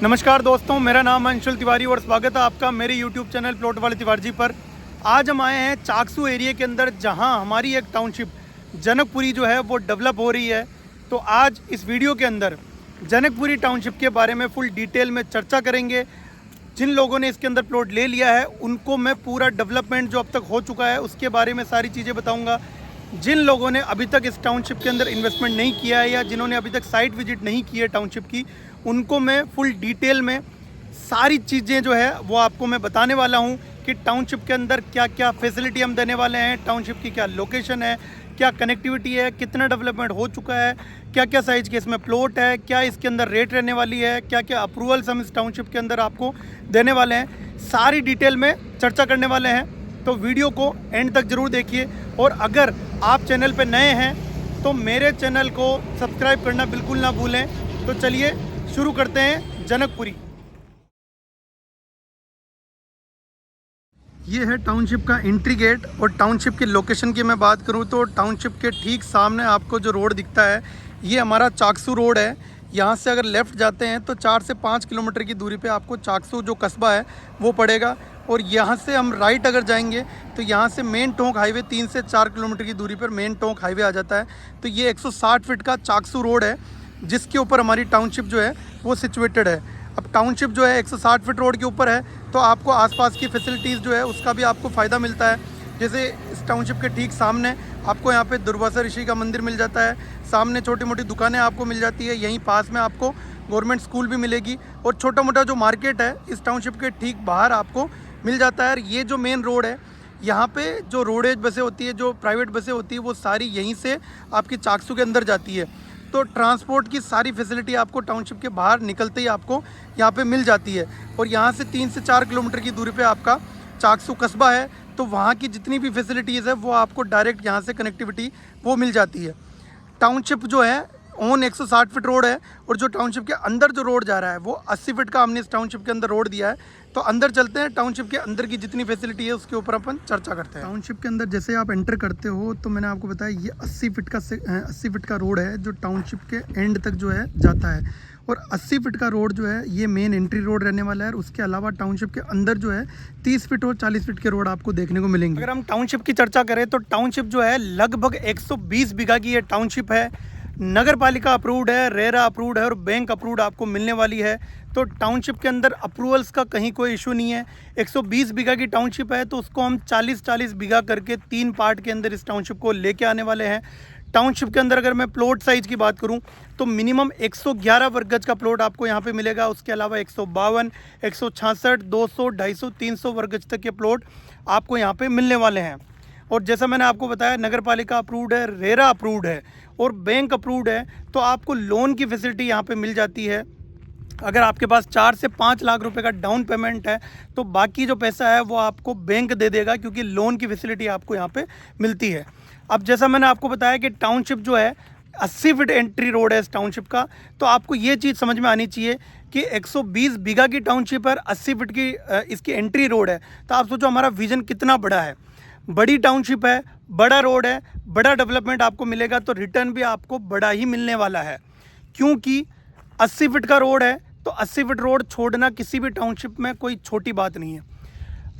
नमस्कार दोस्तों, मेरा नाम अंशुल तिवारी और स्वागत है आपका मेरे YouTube चैनल प्लॉट वाले तिवारी जी पर। आज हम आए हैं चाकसू एरिया के अंदर, जहां हमारी एक टाउनशिप जनकपुरी जो है वो डेवलप हो रही है। तो आज इस वीडियो के अंदर जनकपुरी टाउनशिप के बारे में फुल डिटेल में चर्चा करेंगे। जिन लोगों ने इसके अंदर प्लॉट ले लिया है उनको मैं पूरा डेवलपमेंट जो अब तक हो चुका है उसके बारे में सारी चीज़ें बताऊँगा। जिन लोगों ने अभी तक इस टाउनशिप के अंदर इन्वेस्टमेंट नहीं किया है या जिन्होंने अभी तक साइट विजिट नहीं की है टाउनशिप की, उनको मैं फुल डिटेल में सारी चीज़ें जो है वो आपको मैं बताने वाला हूं कि टाउनशिप के अंदर क्या क्या फैसिलिटी हम देने वाले हैं, टाउनशिप की क्या लोकेशन है, क्या कनेक्टिविटी है, कितना डेवलपमेंट हो चुका है, क्या क्या साइज़ के इसमें प्लॉट है, क्या इसके अंदर रेट रहने वाली है, क्या क्या अप्रूवल्स हम इस टाउनशिप के अंदर आपको देने वाले हैं, सारी डिटेल में चर्चा करने वाले हैं। तो वीडियो को एंड तक ज़रूर देखिए। और अगर आप चैनल पर नए हैं तो मेरे चैनल को सब्सक्राइब करना बिल्कुल ना भूलें। तो चलिए शुरू करते हैं जनकपुरी। ये है टाउनशिप का एंट्री गेट। और टाउनशिप की लोकेशन की मैं बात करूं तो टाउनशिप के ठीक सामने आपको जो रोड दिखता है ये हमारा चाकसू रोड है। यहाँ से अगर लेफ़्ट जाते हैं तो 4 से 5 किलोमीटर की दूरी पे आपको चाकसू जो कस्बा है वो पड़ेगा। और यहाँ से हम राइट अगर जाएंगे तो यहाँ से मेन टोंक हाईवे 3 से 4 किलोमीटर की दूरी पर मेन टोंक हाईवे आ जाता है। तो ये 160 फीट का चाकसू रोड है जिसके ऊपर हमारी टाउनशिप जो है वो सिचुएटेड है। अब टाउनशिप जो है 160 फीट रोड के ऊपर है तो आपको आसपास की फैसिलिटीज़ जो है उसका भी आपको फ़ायदा मिलता है। जैसे इस टाउनशिप के ठीक सामने आपको यहाँ पे दुर्वासा ऋषि का मंदिर मिल जाता है, सामने छोटी मोटी दुकानें आपको मिल जाती है, यहीं पास में आपको गवर्नमेंट स्कूल भी मिलेगी और छोटा मोटा जो मार्केट है इस टाउनशिप के ठीक बाहर आपको मिल जाता है। ये जो मेन रोड है यहाँ पे जो रोडेज बसें होती है, जो प्राइवेट बसें होती है, वो सारी यहीं से आपकी चाकसू के अंदर जाती है। तो ट्रांसपोर्ट की सारी फैसिलिटी आपको टाउनशिप के बाहर निकलते ही आपको यहाँ पे मिल जाती है। और यहाँ से 3 से 4 किलोमीटर की दूरी पे आपका चाकसू कस्बा है, तो वहाँ की जितनी भी फैसिलिटीज़ है वो आपको डायरेक्ट यहाँ से कनेक्टिविटी वो मिल जाती है। टाउनशिप जो है ऑन 160 फीट रोड है और जो टाउनशिप के अंदर जो रोड जा रहा है वो 80 फीट का हमने इस टाउनशिप के अंदर रोड दिया है। तो अंदर चलते हैं, टाउनशिप के अंदर की जितनी फैसिलिटी है उसके ऊपर अपन चर्चा करते हैं। टाउनशिप के अंदर जैसे आप एंटर करते हो तो मैंने आपको बताया ये 80 फीट का रोड है जो टाउनशिप के एंड तक जो है जाता है। और 80 फीट का रोड जो है ये मेन एंट्री रोड रहने वाला है। और उसके अलावा टाउनशिप के अंदर जो है 30 फीट और 40 फीट के रोड आपको देखने को मिलेंगे। अगर हम टाउनशिप की चर्चा करें तो टाउनशिप जो है लगभग 120 बीघा की ये टाउनशिप है। नगर पालिका अप्रूव्ड है, रेरा अप्रूव्ड है और बैंक अप्रूव्ड आपको मिलने वाली है। तो टाउनशिप के अंदर अप्रूवल्स का कहीं कोई इशू नहीं है। 120 बीघा की टाउनशिप है तो उसको हम 40-40 बीघा करके 3 पार्ट के अंदर इस टाउनशिप को लेके आने वाले हैं। टाउनशिप के अंदर अगर मैं प्लॉट साइज़ की बात करूं तो मिनिमम 111 वर्ग गज का प्लॉट आपको यहां पे मिलेगा। उसके अलावा 152, 166, 200, 250, 300 वर्ग गज तक के प्लॉट आपको यहां पे मिलने वाले हैं। और जैसा मैंने आपको बताया नगर पालिका अप्रूव्ड है, रेरा अप्रूव्ड है और बैंक अप्रूव्ड है, तो आपको लोन की फैसिलिटी यहाँ पे मिल जाती है। अगर आपके पास 4 से 5 लाख रुपए का डाउन पेमेंट है तो बाकी जो पैसा है वो आपको बैंक दे देगा, क्योंकि लोन की फैसिलिटी आपको यहाँ पे मिलती है। अब जैसा मैंने आपको बताया कि टाउनशिप जो है 80 फीट एंट्री रोड है इस टाउनशिप का, तो आपको ये चीज़ समझ में आनी चाहिए कि 120 बीघा की टाउनशिप पर 80 फीट की इसकी एंट्री रोड है। तो आप सोचो हमारा विजन कितना बड़ा है। बड़ी टाउनशिप है, बड़ा रोड है, बड़ा डेवलपमेंट आपको मिलेगा, तो रिटर्न भी आपको बड़ा ही मिलने वाला है। क्योंकि 80 फीट का रोड है तो 80 फीट रोड छोड़ना किसी भी टाउनशिप में कोई छोटी बात नहीं है।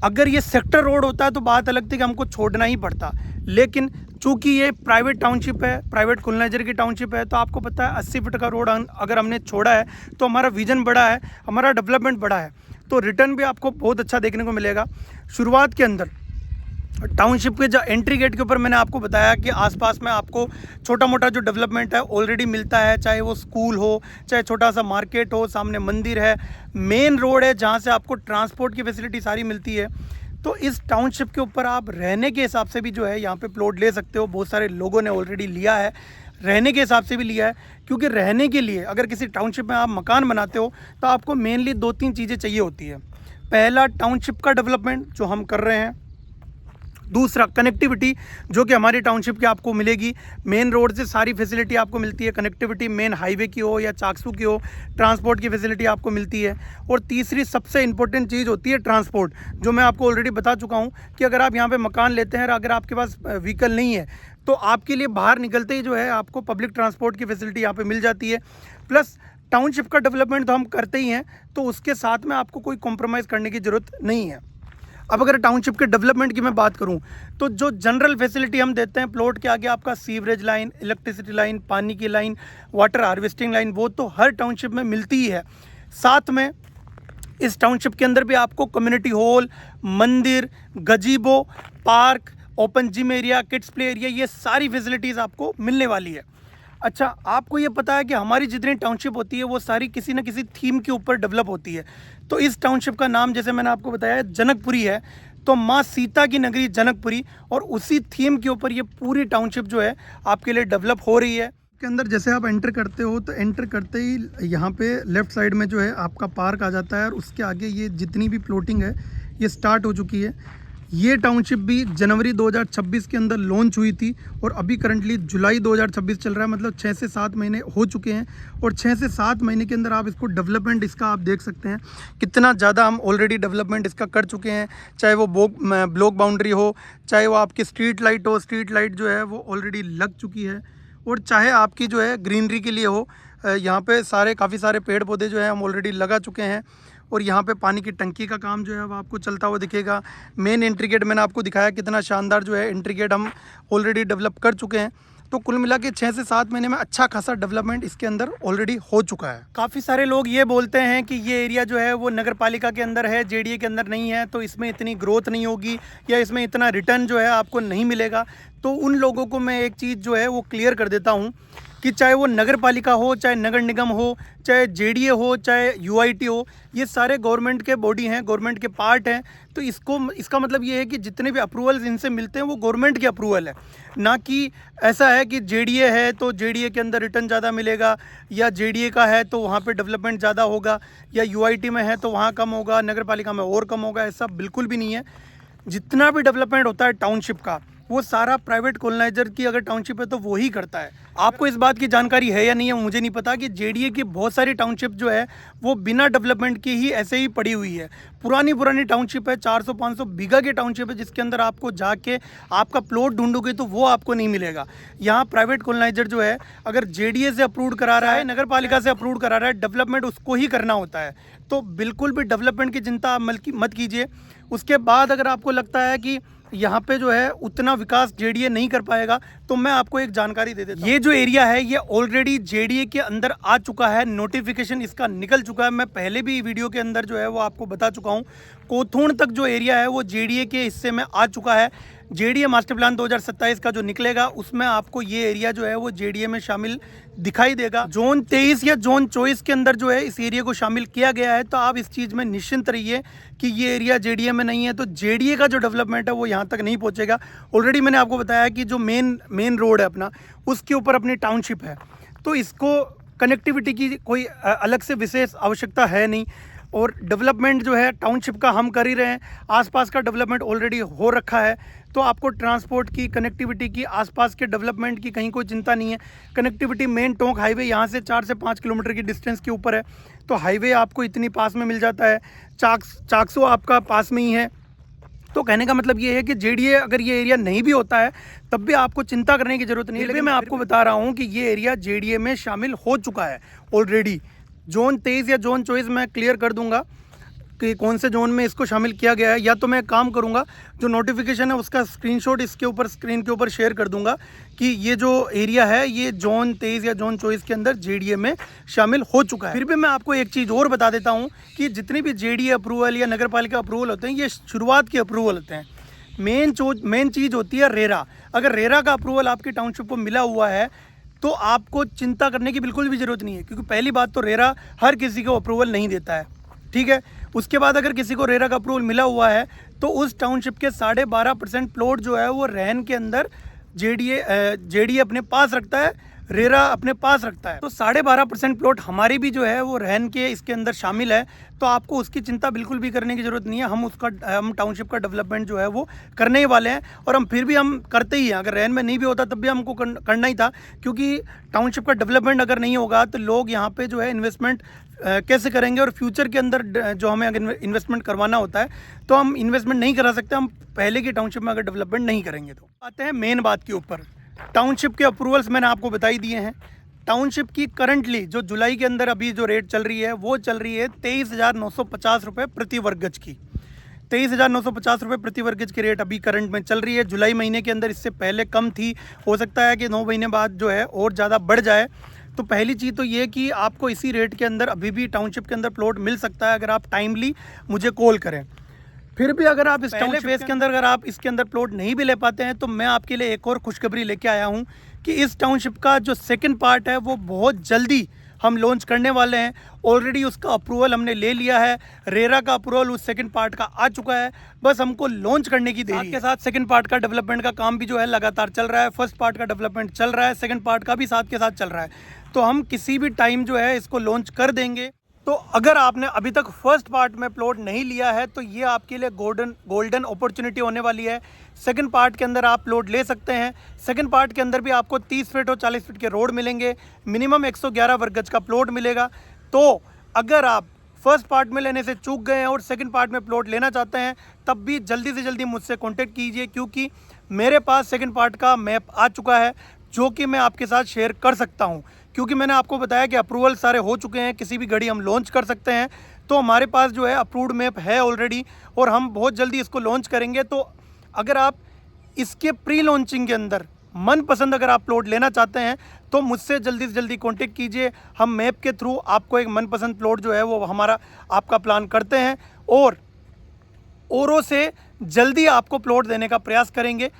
अगर ये सेक्टर रोड होता है तो बात अलग थी कि हमको छोड़ना ही पड़ता, लेकिन चूंकि ये प्राइवेट टाउनशिप है, प्राइवेट खुलनाजर की टाउनशिप है, तो आपको पता है 80 फीट का रोड अगर हमने छोड़ा है तो हमारा विजन बड़ा है, हमारा डेवलपमेंट बड़ा है, तो रिटर्न भी आपको बहुत अच्छा देखने को मिलेगा। शुरुआत के अंदर टाउनशिप के जो एंट्री गेट के ऊपर मैंने आपको बताया कि आसपास में आपको छोटा मोटा जो डेवलपमेंट है ऑलरेडी मिलता है, चाहे वो स्कूल हो, चाहे छोटा सा मार्केट हो, सामने मंदिर है, मेन रोड है जहाँ से आपको ट्रांसपोर्ट की फैसिलिटी सारी मिलती है। तो इस टाउनशिप के ऊपर आप रहने के हिसाब से भी जो है यहाँ पे प्लॉट ले सकते हो। बहुत सारे लोगों ने ऑलरेडी लिया है, रहने के हिसाब से भी लिया है, क्योंकि रहने के लिए अगर किसी टाउनशिप में आप मकान बनाते हो तो आपको मेनली 2-3 चीज़ें चाहिए होती है। पहला टाउनशिप का डेवलपमेंट जो हम कर रहे हैं, दूसरा कनेक्टिविटी जो कि हमारी टाउनशिप की आपको मिलेगी, मेन रोड से सारी फैसिलिटी आपको मिलती है, कनेक्टिविटी मेन हाईवे की हो या चाकसू की हो, ट्रांसपोर्ट की फैसिलिटी आपको मिलती है। और तीसरी सबसे इंपॉर्टेंट चीज़ होती है ट्रांसपोर्ट, जो मैं आपको ऑलरेडी बता चुका हूँ कि अगर आप यहाँ पे मकान लेते हैं और अगर आपके पास व्हीकल नहीं है तो आपके लिए बाहर निकलते ही जो है आपको पब्लिक ट्रांसपोर्ट की फैसिलिटी यहाँ पर मिल जाती है। प्लस टाउनशिप का डेवलपमेंट तो हम करते ही हैं, तो उसके साथ में आपको कोई कॉम्प्रोमाइज़ करने की ज़रूरत नहीं है। अब अगर टाउनशिप के डेवलपमेंट की मैं बात करूं, तो जो जनरल फैसिलिटी हम देते हैं प्लॉट के आगे, आपका सीवरेज लाइन, इलेक्ट्रिसिटी लाइन, पानी की लाइन, वाटर हार्वेस्टिंग लाइन, वो तो हर टाउनशिप में मिलती ही है। साथ में इस टाउनशिप के अंदर भी आपको कम्युनिटी हॉल, मंदिर, गजीबो, park, open gym area, kids play area, ये सारी फैसिलिटीज़ आपको मिलने वाली है। अच्छा, आपको ये पता है कि हमारी जितनी टाउनशिप होती है वो सारी किसी न किसी थीम के ऊपर डेवलप होती है। तो इस टाउनशिप का नाम, जैसे मैंने आपको बताया, जनकपुरी है। तो माँ सीता की नगरी जनकपुरी, और उसी थीम के ऊपर ये पूरी टाउनशिप जो है आपके लिए डेवलप हो रही है। के अंदर जैसे आप एंटर करते हो, तो एंटर करते ही यहाँ पे लेफ़्ट साइड में जो है आपका पार्क आ जाता है, और उसके आगे ये जितनी भी प्लॉटिंग है ये स्टार्ट हो चुकी है। ये टाउनशिप भी जनवरी 2026 के अंदर लॉन्च हुई थी, और अभी करंटली जुलाई 2026 चल रहा है, मतलब 6 से 7 महीने हो चुके हैं। और 6 से 7 महीने के अंदर आप इसको डेवलपमेंट इसका आप देख सकते हैं कितना ज़्यादा हम ऑलरेडी डेवलपमेंट इसका कर चुके हैं। चाहे वो ब्लॉक बाउंड्री हो, चाहे वो आपकी स्ट्रीट लाइट हो, स्ट्रीट लाइट जो है वो ऑलरेडी लग चुकी है, और चाहे आपकी जो है ग्रीनरी के लिए हो, यहाँ पे काफ़ी सारे पेड़ पौधे जो है हम ऑलरेडी लगा चुके हैं। और यहाँ पे पानी की टंकी का काम जो है वो आपको चलता हुआ दिखेगा। मेन एंट्री गेट मैंने आपको दिखाया कितना शानदार जो है एंट्री गेट हम ऑलरेडी डेवलप कर चुके हैं। तो कुल मिला के 6 से 7 महीने में अच्छा खासा डेवलपमेंट इसके अंदर ऑलरेडी हो चुका है। काफ़ी सारे लोग ये बोलते हैं कि ये एरिया जो है वो नगर पालिका के अंदर है, जेडीए के अंदर नहीं है, तो इसमें इतनी ग्रोथ नहीं होगी या इसमें इतना रिटर्न जो है आपको नहीं मिलेगा। तो उन लोगों को मैं एक चीज़ जो है वो क्लियर कर देता हूँ कि चाहे वो नगर पालिका हो, चाहे नगर निगम हो, चाहे जेडीए हो, चाहे यूआईटी हो, ये सारे गवर्नमेंट के बॉडी हैं, गवर्नमेंट के पार्ट हैं। तो इसका मतलब ये है कि जितने भी अप्रूवल्स इनसे मिलते हैं वो गवर्नमेंट के अप्रूवल है, ना कि ऐसा है कि जेडीए है तो जेडीए के अंदर रिटर्न ज़्यादा मिलेगा, या जेडीए का है तो वहाँ पे डेवलपमेंट ज़्यादा होगा, या यूआईटी में है तो वहाँ कम होगा, नगर पालिका में और कम होगा। ऐसा बिल्कुल भी नहीं है। जितना भी डेवलपमेंट होता है टाउनशिप का, वो सारा प्राइवेट कॉलोनाइजर की अगर टाउनशिप है तो वो ही करता है। आपको इस बात की जानकारी है या नहीं है मुझे नहीं पता कि जेडीए की बहुत सारी टाउनशिप जो है वो बिना डेवलपमेंट की ही ऐसे ही पड़ी हुई है। पुरानी टाउनशिप है, 400-500 बीघा की टाउनशिप है, जिसके अंदर आपको जाके आपका प्लॉट ढूंढोगे तो वो आपको नहीं मिलेगा। यहाँ प्राइवेट कॉलोनाइजर जो है अगर जेडीए से अप्रूव करा रहा है, नगर पालिका से अप्रूव करा रहा है, डेवलपमेंट उसको ही करना होता है। तो बिल्कुल भी डेवलपमेंट की चिंता आप मत कीजिए। उसके बाद अगर आपको लगता है कि यहाँ पे जो है उतना विकास जेडीए नहीं कर पाएगा, तो मैं आपको एक जानकारी दे देता हूँ। ये जो एरिया है ये ऑलरेडी जेडीए के अंदर आ चुका है, नोटिफिकेशन इसका निकल चुका है। मैं पहले भी वीडियो के अंदर जो है वो आपको बता चुका हूँ। कोथूण तक जो एरिया है वो जेडीए के हिस्से में आ चुका है। जेडीए मास्टर प्लान 2027 का जो निकलेगा उसमें आपको ये एरिया जो है वो जेडीए में शामिल दिखाई देगा। जोन 23 या जोन 24 के अंदर जो है इस एरिया को शामिल किया गया है। तो आप इस चीज़ में निश्चिंत रहिए कि ये एरिया जेडीए में नहीं है, तो जेडीए का जो डेवलपमेंट है वो यहाँ तक नहीं पहुँचेगा। ऑलरेडी मैंने आपको बताया कि जो मेन रोड है अपना, उसके ऊपर अपनी टाउनशिप है, तो इसको कनेक्टिविटी की कोई अलग से विशेष आवश्यकता है नहीं। और डेवलपमेंट जो है टाउनशिप का हम कर ही रहे हैं, आसपास का डेवलपमेंट ऑलरेडी हो रखा है। तो आपको ट्रांसपोर्ट की, कनेक्टिविटी की, आसपास के डेवलपमेंट की कहीं कोई चिंता नहीं है। कनेक्टिविटी मेन टोंक हाईवे यहाँ से 4 से 5 किलोमीटर की डिस्टेंस के ऊपर है, तो हाईवे आपको इतनी पास में मिल जाता है। चाकसो आपका पास में ही है। तो कहने का मतलब ये है कि जेडीए अगर ये एरिया नहीं भी होता है तब भी आपको चिंता करने की ज़रूरत नहीं है। लेकिन मैं आपको बता रहा हूँ कि ये एरिया जेडीए में शामिल हो चुका है ऑलरेडी। जोन 23 या जोन 24 मैं क्लियर कर दूंगा कि कौन से जोन में इसको शामिल किया गया है, या तो मैं काम करूंगा जो नोटिफिकेशन है उसका स्क्रीनशॉट इसके ऊपर स्क्रीन के ऊपर शेयर कर दूंगा कि ये जो एरिया है ये जोन 23 या जोन 24 के अंदर जेडीए में शामिल हो चुका है। फिर भी मैं आपको एक चीज़ और बता देता हूँ कि जितनी भी जेडीए अप्रूवल या नगर पालिका अप्रूवल होते हैं ये शुरुआत के अप्रूवल होते हैं। मेन चीज़ होती है रेरा। अगर रेरा का अप्रूवल आपकी टाउनशिप को मिला हुआ है तो आपको चिंता करने की बिल्कुल भी ज़रूरत नहीं है, क्योंकि पहली बात तो रेरा हर किसी को अप्रूवल नहीं देता है, ठीक है। उसके बाद अगर किसी को रेरा का अप्रूवल मिला हुआ है तो उस टाउनशिप के 12.5% प्लॉट जो है वो रहन के अंदर जेडीए अपने पास रखता है, रेरा अपने पास रखता है। तो 12.5% प्लॉट हमारी भी जो है वो रहन के इसके अंदर शामिल है। तो आपको उसकी चिंता बिल्कुल भी करने की ज़रूरत नहीं है। हम टाउनशिप का डेवलपमेंट जो है वो करने ही वाले हैं, और हम फिर भी हम करते ही हैं। अगर रहन में नहीं भी होता तब भी हमको करना ही था, क्योंकि टाउनशिप का डेवलपमेंट अगर नहीं होगा तो लोग यहाँ पे जो है इन्वेस्टमेंट कैसे करेंगे, और फ्यूचर के अंदर जो हमें अगर इन्वेस्टमेंट करवाना होता है तो हम इन्वेस्टमेंट नहीं करा सकते हम पहले की टाउनशिप में अगर डेवलपमेंट नहीं करेंगे। तो आते हैं मेन बात के ऊपर। टाउनशिप के अप्रूवल्स मैंने आपको बता ही दिए हैं। टाउनशिप की करंटली जो जुलाई के अंदर अभी जो रेट चल रही है वो चल रही है 23,950 रुपये प्रति वर्ग गज की। 23,950 रुपये प्रति वर्ग गज की रेट अभी करंट में चल रही है। जुलाई महीने के अंदर इससे पहले कम थी, हो सकता है कि 9 महीने बाद जो है और ज़्यादा बढ़ जाए। तो पहली चीज़ तो ये कि आपको इसी रेट के अंदर अभी भी टाउनशिप के अंदर प्लॉट मिल सकता है अगर आप टाइमली मुझे कॉल करें। फिर भी अगर आप इस टाउनशिप फेज के अंदर अगर आप इसके अंदर प्लॉट नहीं भी ले पाते हैं तो मैं आपके लिए एक और खुशखबरी लेके आया हूँ कि इस टाउनशिप का जो सेकंड पार्ट है वो बहुत जल्दी हम लॉन्च करने वाले हैं। ऑलरेडी उसका अप्रूवल हमने ले लिया है, रेरा का अप्रूवल उस सेकंड पार्ट का आ चुका है, बस हमको लॉन्च करने की देरी है। साथ के साथ सेकंड पार्ट का डेवलपमेंट का काम भी जो है लगातार चल रहा है। फर्स्ट पार्ट का डेवलपमेंट चल रहा है, सेकंड पार्ट का भी साथ के साथ चल रहा है। तो हम किसी भी टाइम जो है इसको लॉन्च कर देंगे। तो अगर आपने अभी तक फर्स्ट पार्ट में प्लॉट नहीं लिया है तो ये आपके लिए गोल्डन अपॉर्चुनिटी होने वाली है। सेकंड पार्ट के अंदर आप प्लॉट ले सकते हैं। सेकंड पार्ट के अंदर भी आपको 30 फीट और 40 फीट के रोड मिलेंगे, मिनिमम 111 वर्ग गज का प्लॉट मिलेगा। तो अगर आप फर्स्ट पार्ट में लेने से चूक गए हैं और सेकंड पार्ट में प्लॉट लेना चाहते हैं तब भी जल्दी से जल्दी मुझसे कॉन्टेक्ट कीजिए, क्योंकि मेरे पास सेकंड पार्ट का मैप आ चुका है जो कि मैं आपके साथ शेयर कर सकता हूं। क्योंकि मैंने आपको बताया कि अप्रूवल सारे हो चुके हैं, किसी भी घड़ी हम लॉन्च कर सकते हैं। तो हमारे पास जो है अप्रूव्ड मैप है ऑलरेडी और हम बहुत जल्दी इसको लॉन्च करेंगे। तो अगर आप इसके प्री लॉन्चिंग के अंदर मनपसंद अगर आप प्लॉट लेना चाहते हैं तो मुझसे जल्दी से जल्दी कॉन्टेक्ट कीजिए। हम मैप के थ्रू आपको एक मनपसंद प्लॉट जो है वो हमारा आपका प्लान करते हैं और औरों से जल्दी आपको प्लॉट देने का प्रयास करेंगे।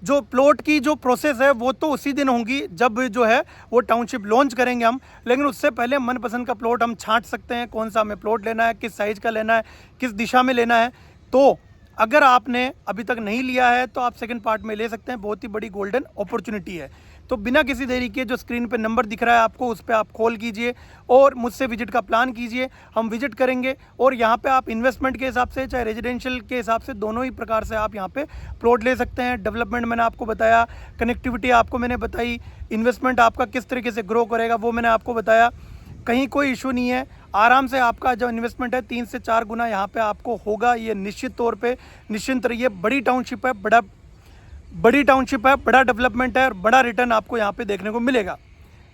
जो प्लॉट की जो प्रोसेस है वो तो उसी दिन होगी जब जो है वो टाउनशिप लॉन्च करेंगे हम, लेकिन उससे पहले मनपसंद का प्लॉट हम छांट सकते हैं, कौन सा हमें प्लॉट लेना है, किस साइज़ का लेना है, किस दिशा में लेना है। तो अगर आपने अभी तक नहीं लिया है तो आप सेकंड पार्ट में ले सकते हैं, बहुत ही बड़ी गोल्डन अपॉर्चुनिटी है। तो बिना किसी देरी के जो स्क्रीन पे नंबर दिख रहा है आपको उस पर आप कॉल कीजिए और मुझसे विजिट का प्लान कीजिए। हम विजिट करेंगे और यहाँ पे आप इन्वेस्टमेंट के हिसाब से चाहे रेजिडेंशियल के हिसाब से दोनों ही प्रकार से आप यहाँ पे प्लॉट ले सकते हैं। डेवलपमेंट मैंने आपको बताया, कनेक्टिविटी आपको मैंने बताई, इन्वेस्टमेंट आपका किस तरीके से ग्रो करेगा वो मैंने आपको बताया। कहीं कोई इशू नहीं है, आराम से आपका जो इन्वेस्टमेंट है 3 से 4 गुना यहाँ पे आपको होगा, ये निश्चित तौर पे निश्चिंत रहिए। बड़ी टाउनशिप है, बड़ा डेवलपमेंट है और बड़ा रिटर्न आपको यहाँ पे देखने को मिलेगा।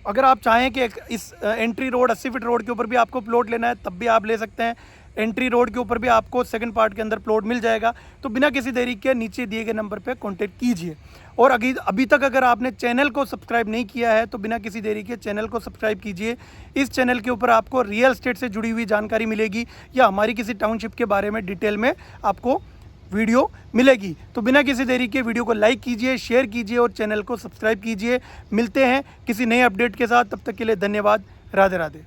अगर आप चाहें कि इस एंट्री रोड 80 फीट रोड के ऊपर भी आपको प्लॉट लेना है तब भी आप ले सकते हैं। एंट्री रोड के ऊपर भी आपको सेकंड पार्ट के अंदर प्लॉट मिल जाएगा। तो बिना किसी देरी के नीचे दिए गए नंबर पे कांटेक्ट कीजिए। और अभी तक अगर आपने चैनल को सब्सक्राइब नहीं किया है तो बिना किसी देरी के चैनल को सब्सक्राइब कीजिए। इस चैनल के ऊपर आपको रियल एस्टेट से जुड़ी हुई जानकारी मिलेगी या हमारी किसी टाउनशिप के बारे में डिटेल में आपको वीडियो मिलेगी। तो बिना किसी देरी के वीडियो को लाइक कीजिए, शेयर कीजिए और चैनल को सब्सक्राइब कीजिए। मिलते हैं किसी नए अपडेट के साथ, तब तक के लिए धन्यवाद। राधे राधे।